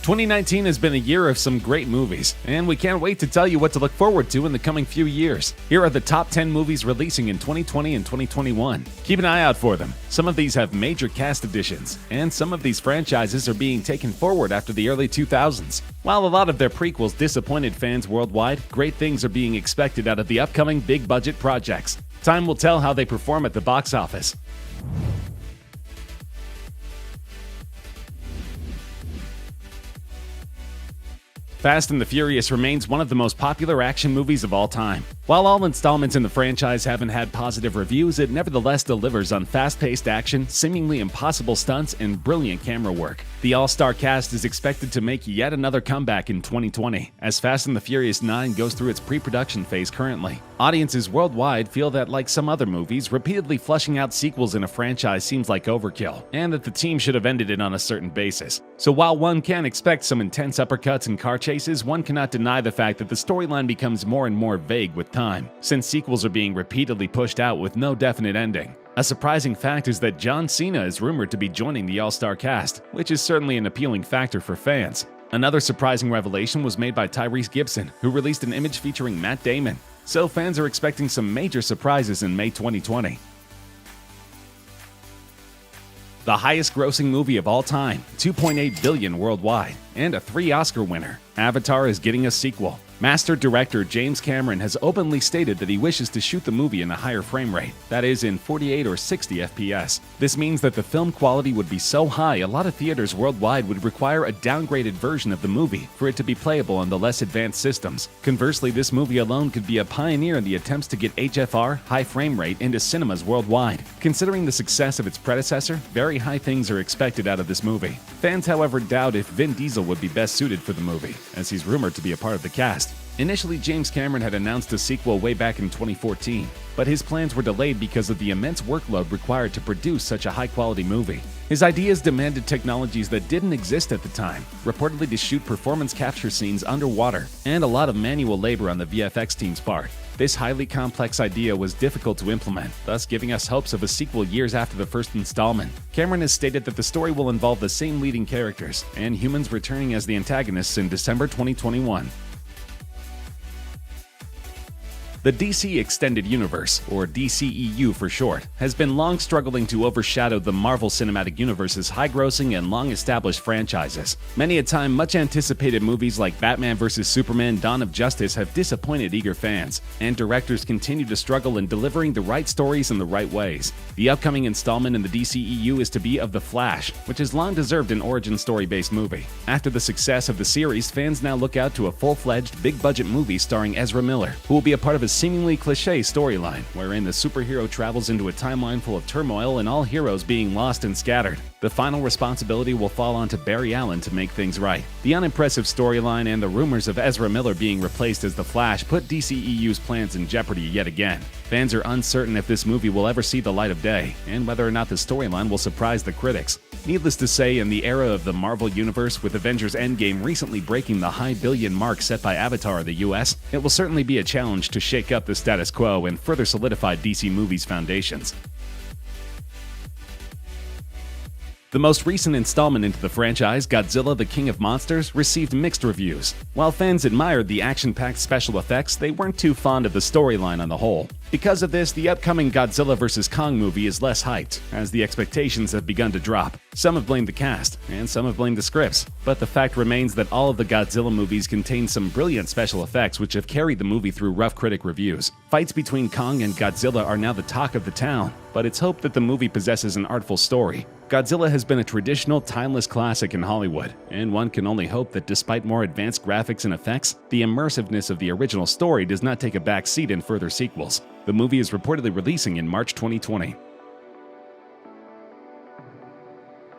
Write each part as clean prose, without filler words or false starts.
2019 has been a year of some great movies, and we can't wait to tell you what to look forward to in the coming few years. Here are the top 10 movies releasing in 2020 and 2021. Keep an eye out for them. Some of these have major cast additions, and some of these franchises are being taken forward after the early 2000s. While a lot of their prequels disappointed fans worldwide, great things are being expected out of the upcoming big-budget projects. Time will tell how they perform at the box office. Fast and the Furious remains one of the most popular action movies of all time. While all installments in the franchise haven't had positive reviews, it nevertheless delivers on fast-paced action, seemingly impossible stunts, and brilliant camera work. The all-star cast is expected to make yet another comeback in 2020, as Fast and the Furious 9 goes through its pre-production phase currently. Audiences worldwide feel that, like some other movies, repeatedly flushing out sequels in a franchise seems like overkill, and that the team should have ended it on a certain basis. So while one can expect some intense uppercuts and car chases, one cannot deny the fact that the storyline becomes more and more vague with time, since sequels are being repeatedly pushed out with no definite ending. A surprising fact is that John Cena is rumored to be joining the all-star cast, which is certainly an appealing factor for fans. Another surprising revelation was made by Tyrese Gibson, who released an image featuring Matt Damon. So fans are expecting some major surprises in May 2020. The highest-grossing movie of all time, $2.8 billion worldwide, and a 3 Oscar winner, Avatar is getting a sequel. Master director James Cameron has openly stated that he wishes to shoot the movie in a higher frame rate, that is, in 48 or 60 FPS. This means that the film quality would be so high a lot of theaters worldwide would require a downgraded version of the movie for it to be playable on the less advanced systems. Conversely, this movie alone could be a pioneer in the attempts to get HFR, high frame rate, into cinemas worldwide. Considering the success of its predecessor, very high things are expected out of this movie. Fans, however, doubt if Vin Diesel would be best suited for the movie, as he's rumored to be a part of the cast. Initially, James Cameron had announced a sequel way back in 2014, but his plans were delayed because of the immense workload required to produce such a high-quality movie. His ideas demanded technologies that didn't exist at the time, reportedly to shoot performance capture scenes underwater, and a lot of manual labor on the VFX team's part. This highly complex idea was difficult to implement, thus giving us hopes of a sequel years after the first installment. Cameron has stated that the story will involve the same leading characters, and humans returning as the antagonists in December 2021. The DC Extended Universe, or DCEU for short, has been long struggling to overshadow the Marvel Cinematic Universe's high-grossing and long-established franchises. Many a time, much-anticipated movies like Batman vs. Superman: Dawn of Justice have disappointed eager fans, and directors continue to struggle in delivering the right stories in the right ways. The upcoming installment in the DCEU is to be of The Flash, which has long deserved an origin story-based movie. After the success of the series, fans now look out to a full-fledged, big-budget movie starring Ezra Miller, who will be a part of a seemingly cliché storyline, wherein the superhero travels into a timeline full of turmoil and all heroes being lost and scattered. The final responsibility will fall onto Barry Allen to make things right. The unimpressive storyline and the rumors of Ezra Miller being replaced as the Flash put DCEU's plans in jeopardy yet again. Fans are uncertain if this movie will ever see the light of day, and whether or not the storyline will surprise the critics. Needless to say, in the era of the Marvel Universe, with Avengers Endgame recently breaking the high billion mark set by Avatar in the US, it will certainly be a challenge to shake up the status quo and further solidify DC Movies' foundations. The most recent installment into the franchise, Godzilla the King of Monsters, received mixed reviews. While fans admired the action-packed special effects, they weren't too fond of the storyline on the whole. Because of this, the upcoming Godzilla vs. Kong movie is less hyped, as the expectations have begun to drop. Some have blamed the cast, and some have blamed the scripts, but the fact remains that all of the Godzilla movies contain some brilliant special effects which have carried the movie through rough critic reviews. Fights between Kong and Godzilla are now the talk of the town, but it's hoped that the movie possesses an artful story. Godzilla has been a traditional, timeless classic in Hollywood, and one can only hope that despite more advanced graphics and effects, the immersiveness of the original story does not take a back seat in further sequels. The movie is reportedly releasing in March 2020.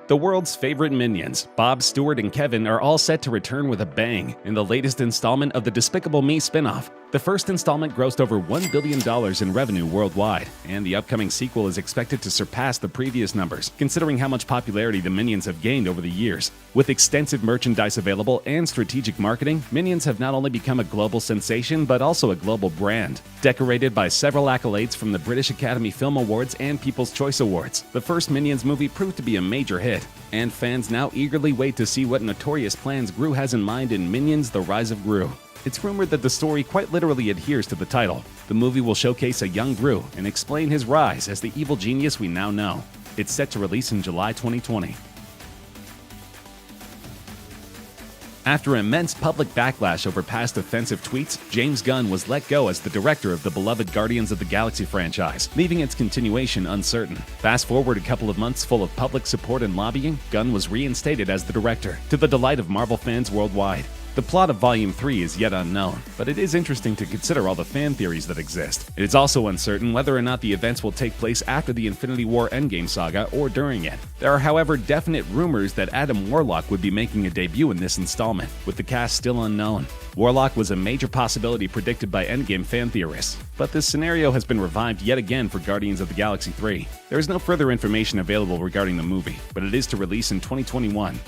The world's favorite minions, Bob, Stuart, and Kevin, are all set to return with a bang in the latest installment of the Despicable Me spin-off. The first installment grossed over $1 billion in revenue worldwide, and the upcoming sequel is expected to surpass the previous numbers, considering how much popularity the Minions have gained over the years. With extensive merchandise available and strategic marketing, Minions have not only become a global sensation, but also a global brand. Decorated by several accolades from the British Academy Film Awards and People's Choice Awards, the first Minions movie proved to be a major hit, and fans now eagerly wait to see what notorious plans Gru has in mind in Minions: The Rise of Gru. It's rumored that the story quite literally adheres to the title. The movie will showcase a young Gru and explain his rise as the evil genius we now know. It's set to release in July 2020. After immense public backlash over past offensive tweets, James Gunn was let go as the director of the beloved Guardians of the Galaxy franchise, leaving its continuation uncertain. Fast forward a couple of months full of public support and lobbying, Gunn was reinstated as the director, to the delight of Marvel fans worldwide. The plot of Volume 3 is yet unknown, but it is interesting to consider all the fan theories that exist. It is also uncertain whether or not the events will take place after the Infinity War Endgame saga or during it. There are, however, definite rumors that Adam Warlock would be making a debut in this installment, with the cast still unknown. Warlock was a major possibility predicted by Endgame fan theorists, but this scenario has been revived yet again for Guardians of the Galaxy 3. There is no further information available regarding the movie, but it is to release in 2021.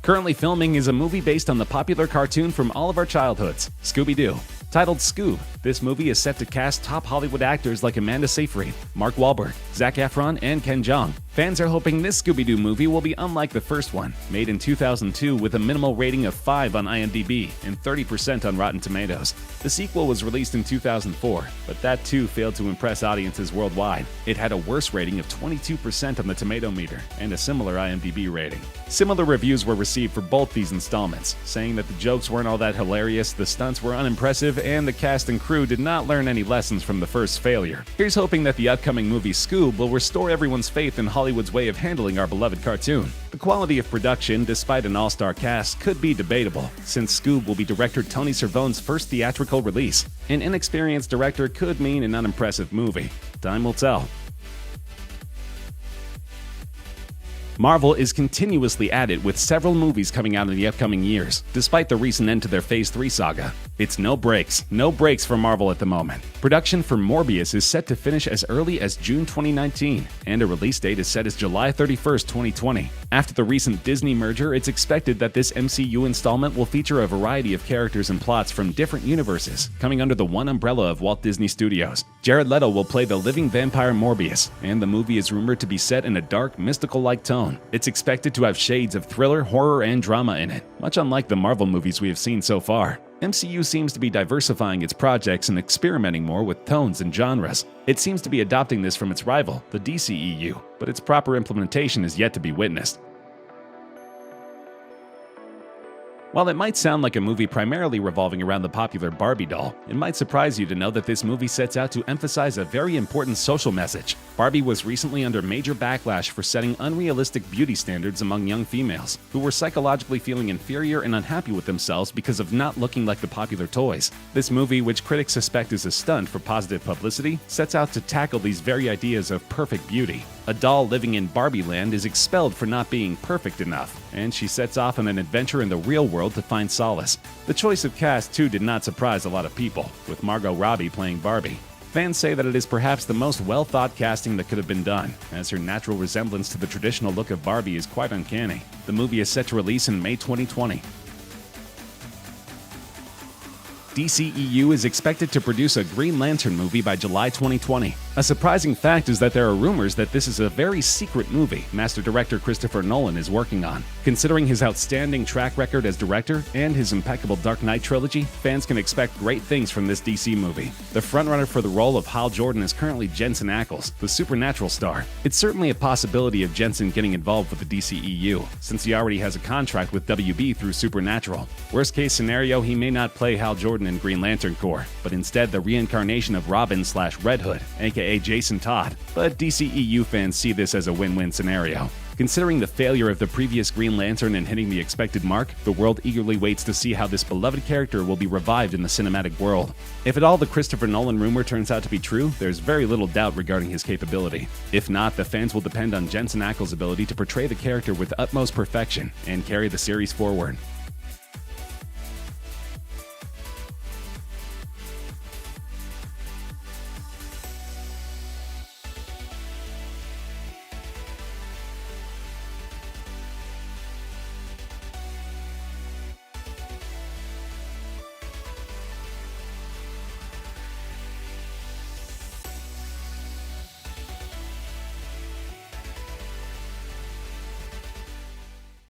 Currently filming is a movie based on the popular cartoon from all of our childhoods, Scooby-Doo. Titled Scoob, this movie is set to cast top Hollywood actors like Amanda Seyfried, Mark Wahlberg, Zac Efron, and Ken Jeong. Fans are hoping this Scooby-Doo movie will be unlike the first one, made in 2002 with a minimal rating of 5 on IMDb and 30% on Rotten Tomatoes. The sequel was released in 2004, but that too failed to impress audiences worldwide. It had a worse rating of 22% on the Tomato Meter and a similar IMDb rating. Similar reviews were received for both these installments, saying that the jokes weren't all that hilarious, the stunts were unimpressive, and the cast and crew did not learn any lessons from the first failure. Here's hoping that the upcoming movie Scoob will restore everyone's faith in Hollywood's way of handling our beloved cartoon. The quality of production, despite an all-star cast, could be debatable, since Scoob will be director Tony Cervone's first theatrical release. An inexperienced director could mean an unimpressive movie. Time will tell. Marvel is continuously at it with several movies coming out in the upcoming years, despite the recent end to their Phase 3 saga. It's no breaks for Marvel at the moment. Production for Morbius is set to finish as early as June 2019, and a release date is set as July 31st, 2020. After the recent Disney merger, it's expected that this MCU installment will feature a variety of characters and plots from different universes, coming under the one umbrella of Walt Disney Studios. Jared Leto will play the living vampire Morbius, and the movie is rumored to be set in a dark, mystical-like tone. It's expected to have shades of thriller, horror, and drama in it, much unlike the Marvel movies we have seen so far. MCU seems to be diversifying its projects and experimenting more with tones and genres. It seems to be adopting this from its rival, the DCEU, but its proper implementation is yet to be witnessed. While it might sound like a movie primarily revolving around the popular Barbie doll, it might surprise you to know that this movie sets out to emphasize a very important social message. Barbie was recently under major backlash for setting unrealistic beauty standards among young females, who were psychologically feeling inferior and unhappy with themselves because of not looking like the popular toys. This movie, which critics suspect is a stunt for positive publicity, sets out to tackle these very ideas of perfect beauty. A doll living in Barbie Land is expelled for not being perfect enough, and she sets off on an adventure in the real world to find solace. The choice of cast, too, did not surprise a lot of people, with Margot Robbie playing Barbie. Fans say that it is perhaps the most well-thought casting that could have been done, as her natural resemblance to the traditional look of Barbie is quite uncanny. The movie is set to release in May 2020. DCEU is expected to produce a Green Lantern movie by July 2020. A surprising fact is that there are rumors that this is a very secret movie master director Christopher Nolan is working on. Considering his outstanding track record as director and his impeccable Dark Knight trilogy, fans can expect great things from this DC movie. The frontrunner for the role of Hal Jordan is currently Jensen Ackles, the Supernatural star. It's certainly a possibility of Jensen getting involved with the DCEU, since he already has a contract with WB through Supernatural. Worst case scenario, he may not play Hal Jordan in Green Lantern Corps, but instead the reincarnation of Robin/Red Hood, aka Jason Todd. But DCEU fans see this as a win-win scenario. Considering the failure of the previous Green Lantern in hitting the expected mark, the world eagerly waits to see how this beloved character will be revived in the cinematic world. If at all the Christopher Nolan rumor turns out to be true, there's very little doubt regarding his capability. If not, the fans will depend on Jensen Ackles' ability to portray the character with utmost perfection and carry the series forward.